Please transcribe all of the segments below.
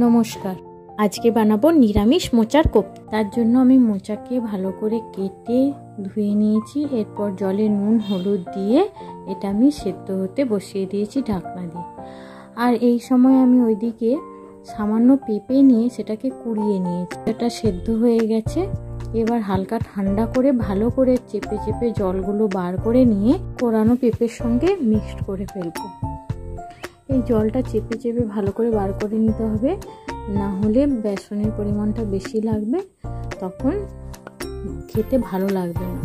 নমস্কার, আজকে বানাবো নিরামিষ মোচার কোপ্তা। তার জন্য আমি মোচাকে ভালো করে কেটে ধুয়ে নিয়েছি। এরপর জলে নুন হলুদ দিয়ে এটা আমি সেদ্ধ হতে বসিয়ে দিয়েছি ঢাকনা দিয়ে। আর এই সময় আমি ওইদিকে সামান্য পেঁপে নিয়ে সেটাকে কুড়িয়ে নিয়েছি। এটা সেদ্ধ হয়ে গেছে। এবার হালকা ঠান্ডা করে ভালো করে চেপে চেপে জলগুলো বার করে নিয়ে কোরানো পেঁপের সঙ্গে মিক্সড করে ফেলবো। এই জলটা চেপে চেপে ভালো করে বার করে নিতে হবে, না হলে বেসনের পরিমাণটা বেশি লাগবে, তখন খেতে ভালো লাগবে না।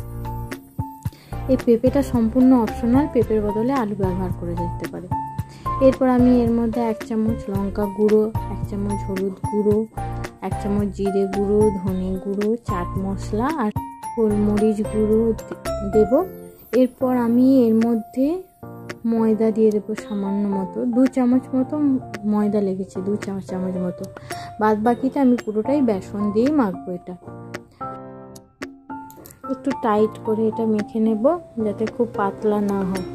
এই পেঁপেটা সম্পূর্ণ অপশনাল, পেঁপের বদলে আলু ব্যবহার করে যেতে পারে। এরপর আমি এর মধ্যে 1 চামচ লঙ্কা গুঁড়ো, 1 চামচ হলুদ গুঁড়ো, 1 চামচ জিরে গুঁড়ো, ধনে গুঁড়ো, চাট মশলা আর গোলমরিচ গুঁড়ো দেব। এরপর আমি এর মধ্যে ময়দা দিয়ে দেবো সামান্য মতো, 2 চামচ মতো ময়দা লেগেছে, 2 চামচ মতো। বাদ বাকিটা আমি পুরোটাই বেসন দিয়েই মাখবো। এটা একটু টাইট করে এটা মেখে নেব, যাতে খুব পাতলা না হয়।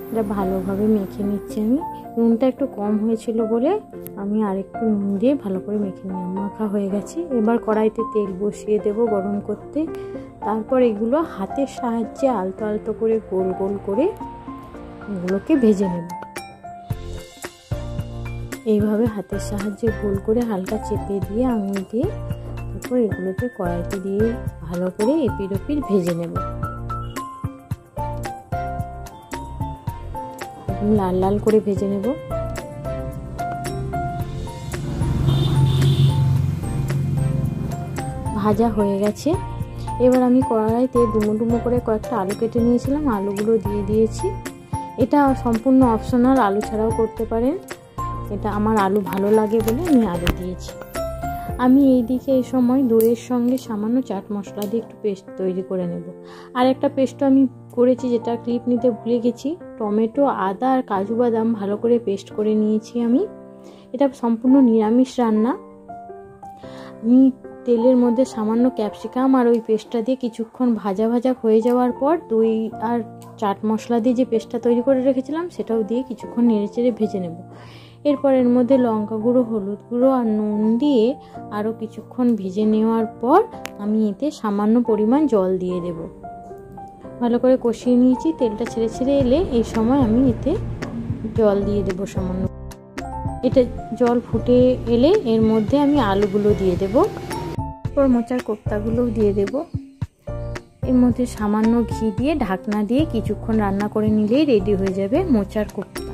এটা ভালোভাবে মেখে নিচ্ছি আমি। নুনটা একটু কম হয়েছিল বলে আমি আরেকটু নুন দিয়ে ভালো করে মেখে নিলাম। মাখা হয়ে গেছে। এবার কড়াইতে তেল বসিয়ে দেব গরম করতে। তারপর এগুলো হাতের সাহায্যে আলতো আলতো করে গোল গোল করে এগুলোকে ভেজে নেব। এইভাবে হাতের সাহায্যে গোল করে হালকা চেপে দিয়ে আঙুল দিয়ে তারপর এগুলোকে কড়াইতে দিয়ে ভালো করে এপিট ওপিট ভেজে নেব। লাল লাল করে ভেজে নেব। ভাজা হয়ে গেছে। এবার আমি কড়াইতে ডুমো ডুমো করে কয়েকটা আলু কেটে নিয়েছিলাম, আলুগুলো দিয়ে দিয়েছি। এটা সম্পূর্ণ অপশনাল, আলু ছাড়াও করতে পারেন। এটা আমার আলু ভালো লাগে বলে আমি আলু দিয়েছি। আমি এইদিকে এই সময় দইয়ের সঙ্গে সামান্য চাট মশলা দিয়ে একটু পেস্ট তৈরি করে নেব। আর একটা পেস্টও আমি করেছি, যেটা ক্লিপ নিতে ভুলে গেছি। টমেটো, আদা আর কাজু বাদাম ভালো করে পেস্ট করে নিয়েছি আমি। এটা সম্পূর্ণ নিরামিষ রান্না। আমি তেলের মধ্যে সামান্য ক্যাপসিকাম আর ওই পেস্টটা দিয়ে কিছুক্ষণ ভাজা ভাজা হয়ে যাওয়ার পর দই আর চাট মশলা দিয়ে যে পেস্টটা তৈরি করে রেখেছিলাম সেটাও দিয়ে কিছুক্ষণ নেড়েচেড়ে ভেজে নেব। এরপর এর মধ্যে লঙ্কা গুঁড়ো, হলুদ গুঁড়ো আর নুন দিয়ে আরও কিছুক্ষণ ভেজে নেওয়ার পর আমি এতে সামান্য পরিমাণ জল দিয়ে দেব। ভালো করে কষিয়ে নিয়েছি। তেলটা ছেড়ে ছেড়ে এলে এই সময় আমি এতে জল দিয়ে দেব সামান্য। এটা জল ফুটে এলে এর মধ্যে আমি আলুগুলো দিয়ে দেব। এরপর মোচার কোপ্তাগুলোও দিয়ে দেব। এর মধ্যে সামান্য ঘি দিয়ে ঢাকনা দিয়ে কিছুক্ষণ রান্না করে নিলেই রেডি হয়ে যাবে মোচার কোপ্তা।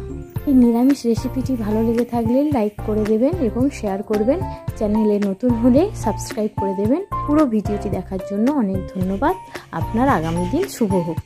এই নিরামিষ রেসিপিটি ভালো লেগে থাকলে লাইক করে দেবেন এবং শেয়ার করবেন। চ্যানেলে নতুন হলে সাবস্ক্রাইব করে দেবেন। পুরো ভিডিওটি দেখার জন্য অনেক ধন্যবাদ। আপনার আগামী দিন শুভ হোক।